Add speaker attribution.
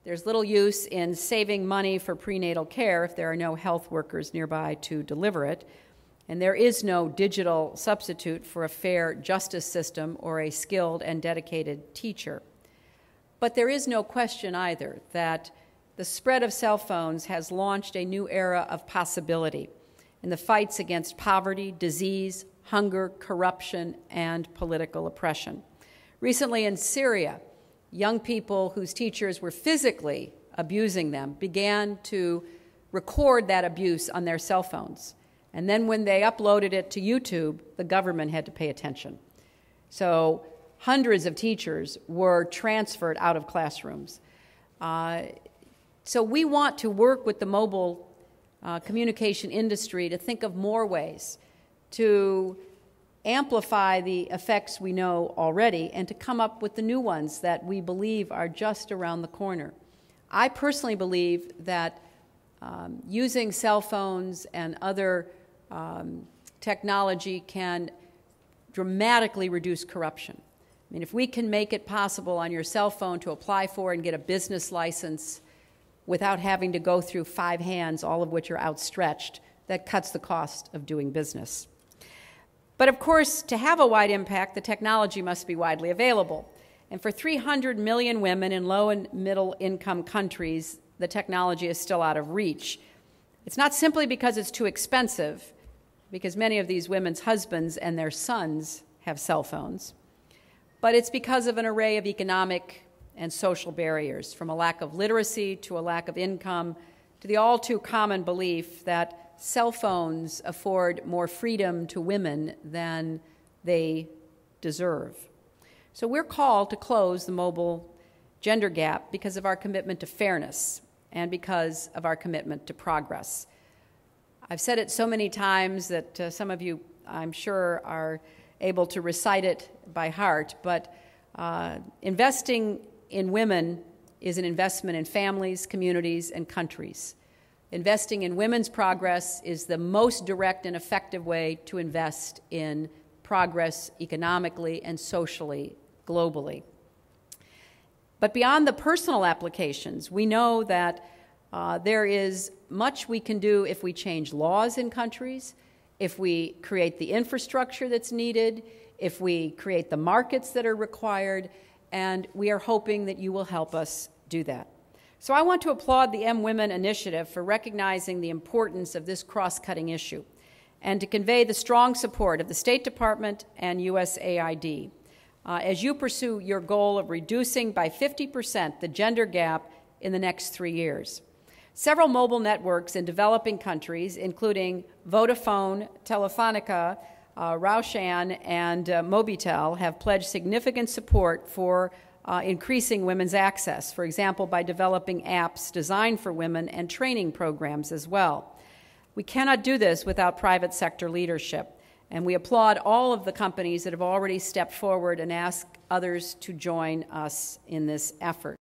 Speaker 1: there's little use in saving money for prenatal care if there are no health workers nearby to deliver it. And there is no digital substitute for a fair justice system or a skilled and dedicated teacher. But there is no question either that the spread of cell phones has launched a new era of possibility in the fights against poverty, disease, hunger, corruption, and political oppression. Recently in Syria, young people whose teachers were physically abusing them began to record that abuse on their cell phones. And then when they uploaded it to YouTube, the government had to pay attention. So hundreds of teachers were transferred out of classrooms. So we want to work with the mobile communication industry to think of more ways to amplify the effects we know already and to come up with the new ones that we believe are just around the corner. I personally believe that using cell phones and other technology can dramatically reduce corruption. I mean, if we can make it possible on your cell phone to apply for and get a business license without having to go through 5 hands, all of which are outstretched, that cuts the cost of doing business. But of course, to have a wide impact, the technology must be widely available. And for 300 million women in low and middle income countries, the technology is still out of reach. It's not simply because it's too expensive, because many of these women's husbands and their sons have cell phones, but it's because of an array of economic and social barriers, from a lack of literacy to a lack of income to the all too common belief that cell phones afford more freedom to women than they deserve. So we're called to close the mobile gender gap because of our commitment to fairness and because of our commitment to progress. I've said it so many times that some of you, I'm sure, are able to recite it by heart, but investing in women is an investment in families, communities, and countries. Investing in women's progress is the most direct and effective way to invest in progress economically and socially, globally. But beyond the personal applications, we know that there is much we can do if we change laws in countries, if we create the infrastructure that's needed, if we create the markets that are required, and we are hoping that you will help us do that. So I want to applaud the mWomen initiative for recognizing the importance of this cross-cutting issue and to convey the strong support of the State Department and USAID as you pursue your goal of reducing by 50% the gender gap in the next 3 years. Several mobile networks in developing countries, including Vodafone, Telefonica, Raushan, and Mobitel, have pledged significant support for increasing women's access, for example, by developing apps designed for women and training programs as well. We cannot do this without private sector leadership, and we applaud all of the companies that have already stepped forward and asked others to join us in this effort.